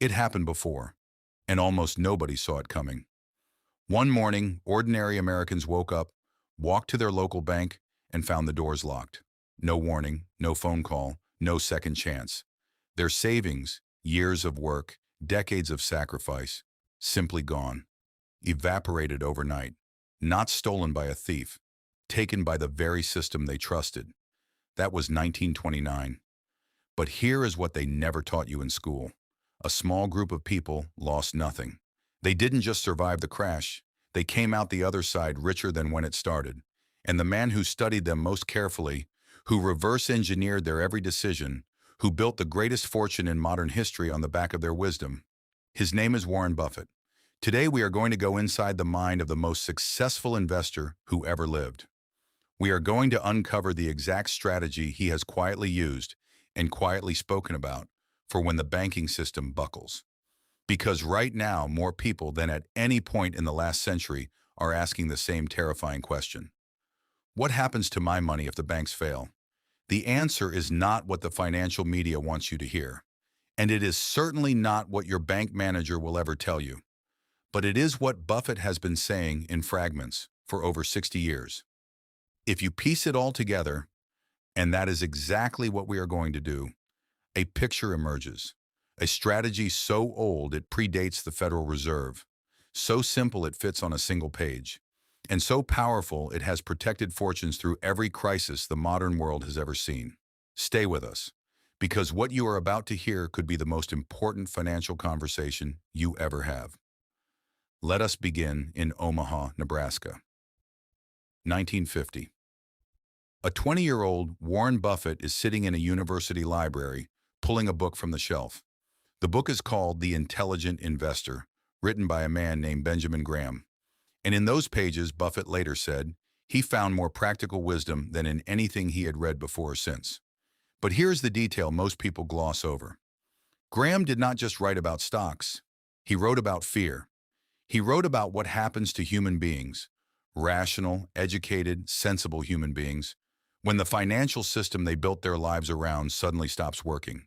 It happened before, and almost nobody saw it coming. One morning, ordinary Americans woke up, walked to their local bank, and found the doors locked. No warning, no phone call, no second chance. Their savings, years of work, decades of sacrifice, simply gone, evaporated overnight, not stolen by a thief, taken by the very system they trusted. That was 1929. But here is what they never taught you in school. A small group of people lost nothing. They didn't just survive the crash, they came out the other side richer than when it started. And the man who studied them most carefully, who reverse engineered their every decision, who built the greatest fortune in modern history on the back of their wisdom, his name is Warren Buffett. Today we are going to go inside the mind of the most successful investor who ever lived. We are going to uncover the exact strategy he has quietly used and quietly spoken about for when the banking system buckles. Because right now, more people than at any point in the last century are asking the same terrifying question. What happens to my money if the banks fail? The answer is not what the financial media wants you to hear. And it is certainly not what your bank manager will ever tell you. But it is what Buffett has been saying in fragments for over 60 years. If you piece it all together, and that is exactly what we are going to do, a picture emerges. A strategy so old it predates the Federal Reserve, so simple it fits on a single page, and so powerful it has protected fortunes through every crisis the modern world has ever seen. Stay with us, because what you are about to hear could be the most important financial conversation you ever have. Let us begin in Omaha, Nebraska. 1950. A 20-year-old Warren Buffett is sitting in a university library, pulling a book from the shelf. The book is called The Intelligent Investor, written by a man named Benjamin Graham. And in those pages, Buffett later said, he found more practical wisdom than in anything he had read before or since. But here's the detail most people gloss over. Graham did not just write about stocks. He wrote about fear. He wrote about what happens to human beings, rational, educated, sensible human beings, when the financial system they built their lives around suddenly stops working.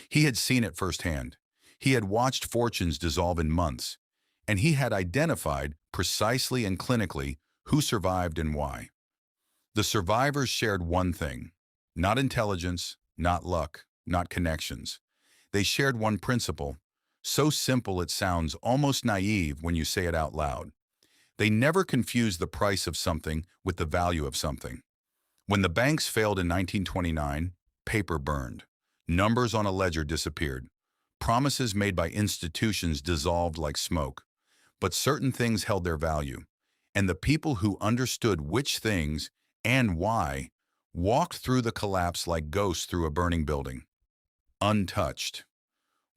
He had seen it firsthand. He had watched fortunes dissolve in months, and he had identified precisely and clinically who survived and why. The survivors shared one thing, not intelligence, not luck, not connections. They shared one principle, so simple it sounds almost naive when you say it out loud. They never confused the price of something with the value of something. When the banks failed in 1929, paper burned. Numbers on a ledger disappeared. Promises made by institutions dissolved like smoke. But certain things held their value, and the people who understood which things and why walked through the collapse like ghosts through a burning building. Untouched.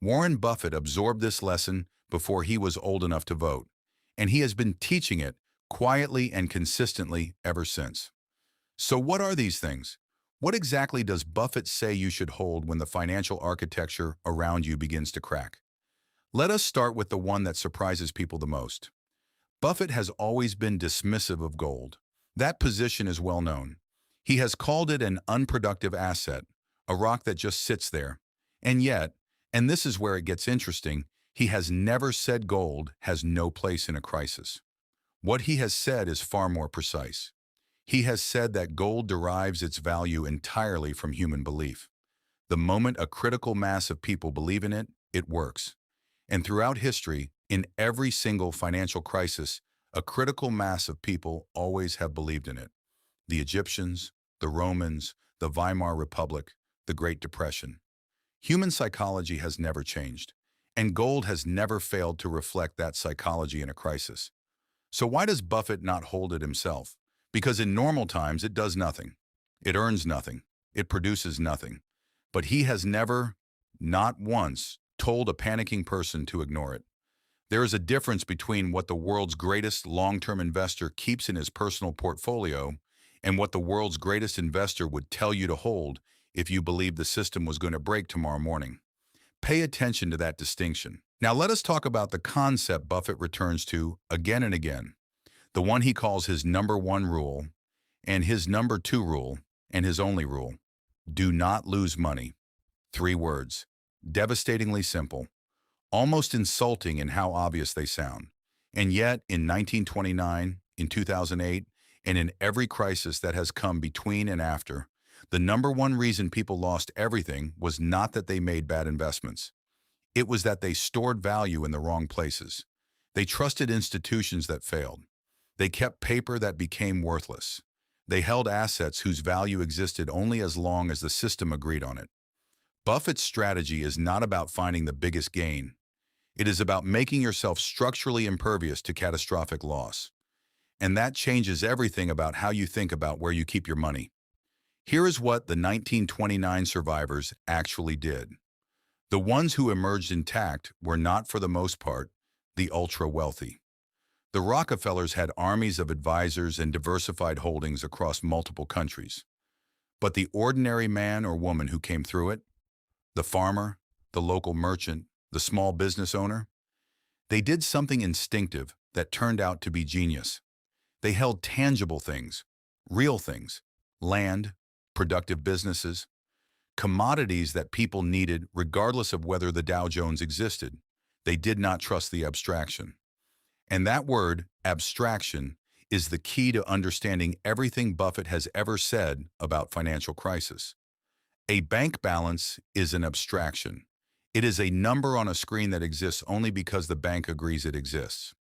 Warren Buffett absorbed this lesson before he was old enough to vote, and he has been teaching it quietly and consistently ever since. So what are these things? What exactly does Buffett say you should hold when the financial architecture around you begins to crack? Let us start with the one that surprises people the most. Buffett has always been dismissive of gold. That position is well known. He has called it an unproductive asset, a rock that just sits there. And yet, and this is where it gets interesting, he has never said gold has no place in a crisis. What he has said is far more precise. He has said that gold derives its value entirely from human belief. The moment a critical mass of people believe in it, it works. And throughout history, in every single financial crisis, a critical mass of people always have believed in it. The Egyptians, the Romans, the Weimar Republic, the Great Depression. Human psychology has never changed, and gold has never failed to reflect that psychology in a crisis. So why does Buffett not hold it himself? Because in normal times, it does nothing. It earns nothing. It produces nothing. But he has never, not once, told a panicking person to ignore it. There is a difference between what the world's greatest long-term investor keeps in his personal portfolio and what the world's greatest investor would tell you to hold if you believed the system was going to break tomorrow morning. Pay attention to that distinction. Now let us talk about the concept Buffett returns to again and again. The one he calls his number one rule, and his number two rule, and his only rule. Do not lose money. 3 words. Devastatingly simple. almost insulting in how obvious they sound. And yet, in 1929, in 2008, and in every crisis that has come between and after, the number one reason people lost everything was not that they made bad investments. It was that they stored value in the wrong places. They trusted institutions that failed. They kept paper that became worthless. They held assets whose value existed only as long as the system agreed on it. Buffett's strategy is not about finding the biggest gain. It is about making yourself structurally impervious to catastrophic loss. And that changes everything about how you think about where you keep your money. Here is what the 1929 survivors actually did. The ones who emerged intact were not, for the most part, the ultra-wealthy. The Rockefellers had armies of advisors and diversified holdings across multiple countries. But the ordinary man or woman who came through it, the farmer, the local merchant, the small business owner, they did something instinctive that turned out to be genius. They held tangible things, real things, land, productive businesses, commodities that people needed regardless of whether the Dow Jones existed. They did not trust the abstraction. And that word, abstraction, is the key to understanding everything Buffett has ever said about financial crisis. A bank balance is an abstraction. It is a number on a screen that exists only because the bank agrees it exists.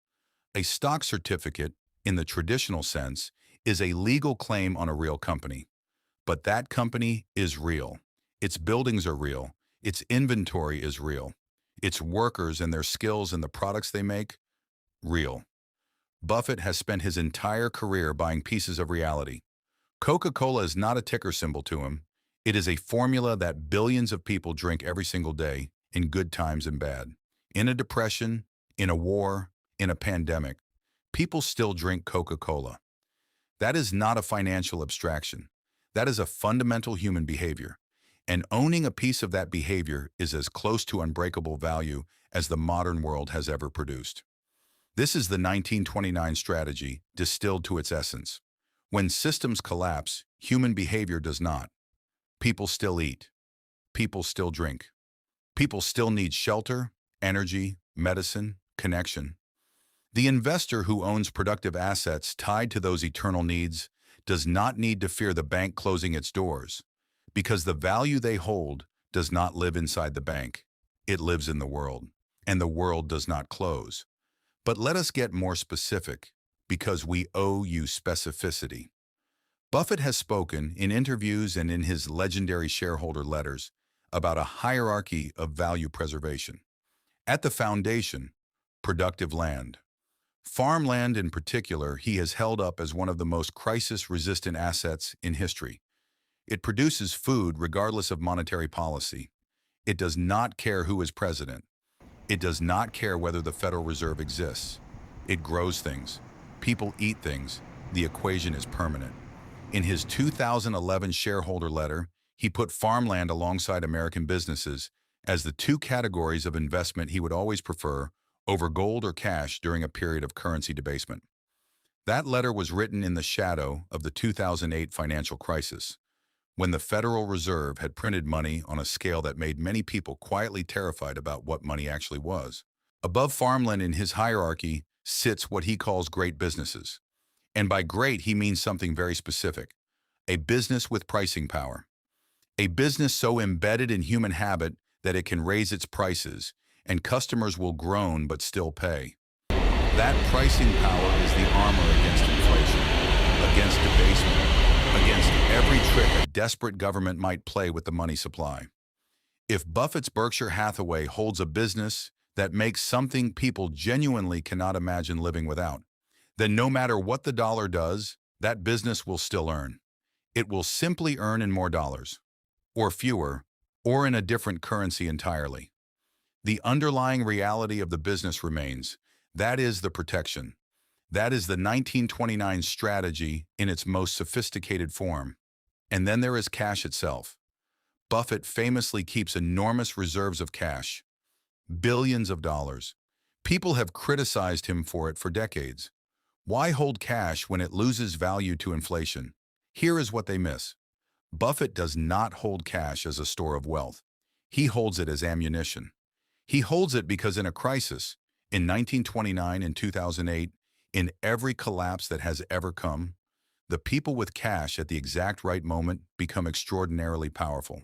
A stock certificate, in the traditional sense, is a legal claim on a real company. But that company is real. Its buildings are real. Its inventory is real. Its workers and their skills and the products they make, real. Buffett has spent his entire career buying pieces of reality. Coca-Cola is not a ticker symbol to him. It is a formula that billions of people drink every single day, in good times and bad. In a depression, in a war, in a pandemic, people still drink Coca-Cola. That is not a financial abstraction. That is a fundamental human behavior. And owning a piece of that behavior is as close to unbreakable value as the modern world has ever produced. This is the 1929 strategy distilled to its essence. When systems collapse, human behavior does not. People still eat. People still drink. People still need shelter, energy, medicine, connection. The investor who owns productive assets tied to those eternal needs does not need to fear the bank closing its doors, because the value they hold does not live inside the bank. It lives in the world, and the world does not close. But let us get more specific, because we owe you specificity. Buffett has spoken in interviews and in his legendary shareholder letters about a hierarchy of value preservation. At the foundation, productive land. Farmland in particular, he has held up as one of the most crisis-resistant assets in history. It produces food regardless of monetary policy. It does not care who is president. It does not care whether the Federal Reserve exists. It grows things. People eat things. The equation is permanent. In his 2011 shareholder letter, he put farmland alongside American businesses as the two categories of investment he would always prefer over gold or cash during a period of currency debasement. That letter was written in the shadow of the 2008 financial crisis, when the Federal Reserve had printed money on a scale that made many people quietly terrified about what money actually was. Above farmland in his hierarchy sits what he calls great businesses. And by great, he means something very specific. A business with pricing power. A business so embedded in human habit that it can raise its prices, and customers will groan but still pay. That pricing power is the armor against inflation, against debasement, against every trick a desperate government might play with the money supply. If Buffett's Berkshire Hathaway holds a business that makes something people genuinely cannot imagine living without, then no matter what the dollar does, that business will still earn. It will simply earn in more dollars, or fewer, or in a different currency entirely. The underlying reality of the business remains. That is the protection. That is the 1929 strategy in its most sophisticated form. And then there is cash itself. Buffett famously keeps enormous reserves of cash, billions of dollars. People have criticized him for it for decades. Why hold cash when it loses value to inflation? Here is what they miss. Buffett does not hold cash as a store of wealth. He holds it as ammunition. He holds it because in a crisis, in 1929 and 2008, in every collapse that has ever come, the people with cash at the exact right moment become extraordinarily powerful.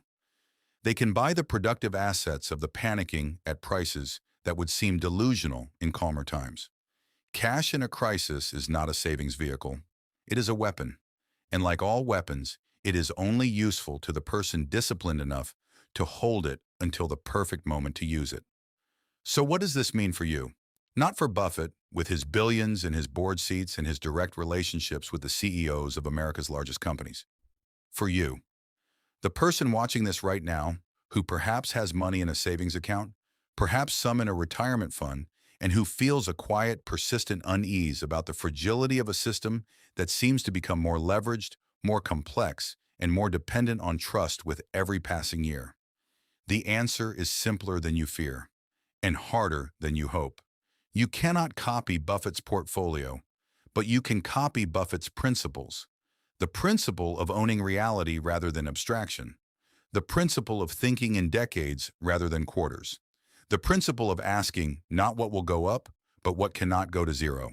They can buy the productive assets of the panicking at prices that would seem delusional in calmer times. Cash in a crisis is not a savings vehicle. It is a weapon. And like all weapons, it is only useful to the person disciplined enough to hold it until the perfect moment to use it. So what does this mean for you? Not for Buffett, with his billions and his board seats and his direct relationships with the CEOs of America's largest companies. For you, the person watching this right now, who perhaps has money in a savings account, perhaps some in a retirement fund, and who feels a quiet, persistent unease about the fragility of a system that seems to become more leveraged, more complex, and more dependent on trust with every passing year. The answer is simpler than you fear, and harder than you hope. You cannot copy Buffett's portfolio, but you can copy Buffett's principles. The principle of owning reality rather than abstraction. The principle of thinking in decades rather than quarters. The principle of asking not what will go up, but what cannot go to zero.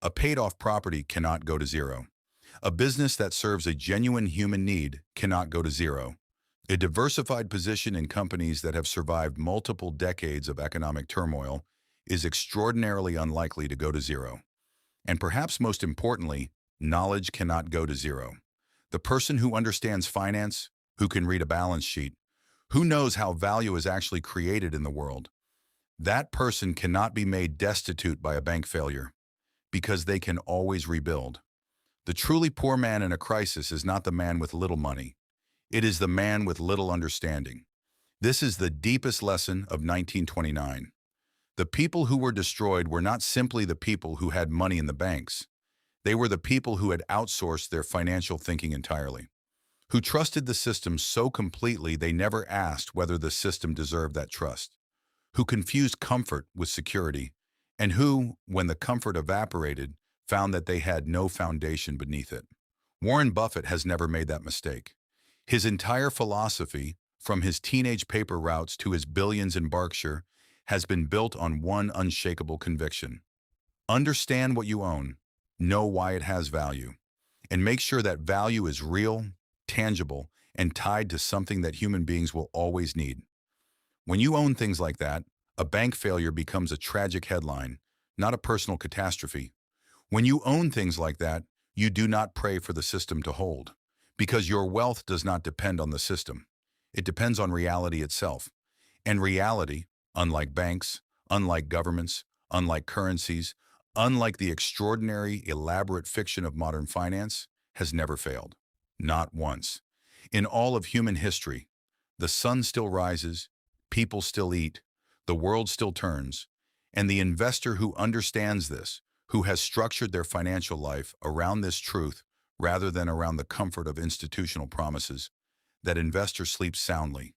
A paid-off property cannot go to zero. A business that serves a genuine human need cannot go to zero. A diversified position in companies that have survived multiple decades of economic turmoil is extraordinarily unlikely to go to zero. And perhaps most importantly, knowledge cannot go to zero. The person who understands finance, who can read a balance sheet, who knows how value is actually created in the world, that person cannot be made destitute by a bank failure, because they can always rebuild. The truly poor man in a crisis is not the man with little money. It is the man with little understanding. This is the deepest lesson of 1929. The people who were destroyed were not simply the people who had money in the banks. They were the people who had outsourced their financial thinking entirely, who trusted the system so completely they never asked whether the system deserved that trust, who confused comfort with security, and who, when the comfort evaporated, found that they had no foundation beneath it. Warren Buffett has never made that mistake. His entire philosophy, from his teenage paper routes to his billions in Berkshire, has been built on one unshakable conviction. Understand what you own, know why it has value, and make sure that value is real, tangible, and tied to something that human beings will always need. When you own things like that, a bank failure becomes a tragic headline, not a personal catastrophe. When you own things like that, you do not pray for the system to hold, because your wealth does not depend on the system. It depends on reality itself. And reality, unlike banks, unlike governments, unlike currencies, unlike the extraordinary, elaborate fiction of modern finance, has never failed. Not once. In all of human history, the sun still rises, people still eat, the world still turns, and the investor who understands this, who has structured their financial life around this truth rather than around the comfort of institutional promises, that investor sleeps soundly,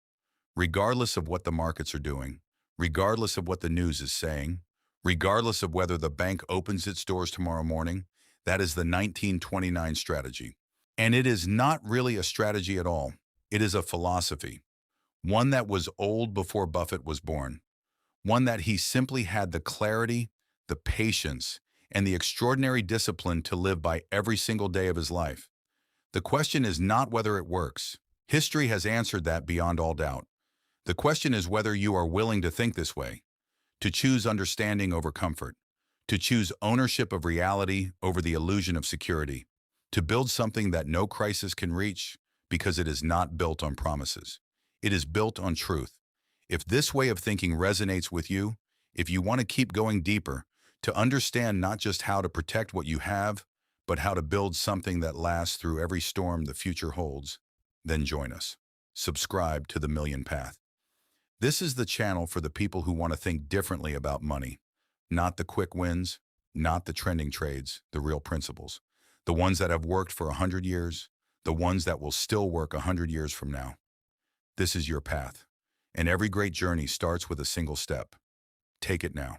regardless of what the markets are doing, regardless of what the news is saying, regardless of whether the bank opens its doors tomorrow morning. That is the 1929 strategy. And it is not really a strategy at all. It is a philosophy, one that was old before Buffett was born, one that he simply had the clarity, the patience, and the extraordinary discipline to live by every single day of his life. The question is not whether it works. History has answered that beyond all doubt. The question is whether you are willing to think this way, to choose understanding over comfort, to choose ownership of reality over the illusion of security, to build something that no crisis can reach because it is not built on promises. It is built on truth. If this way of thinking resonates with you, if you want to keep going deeper, to understand not just how to protect what you have, but how to build something that lasts through every storm the future holds, then join us. Subscribe to The Million Path. This is the channel for the people who want to think differently about money. Not the quick wins, not the trending trades, the real principles. The ones that have worked for 100 years, the ones that will still work 100 years from now. This is your path. And every great journey starts with a single step. Take it now.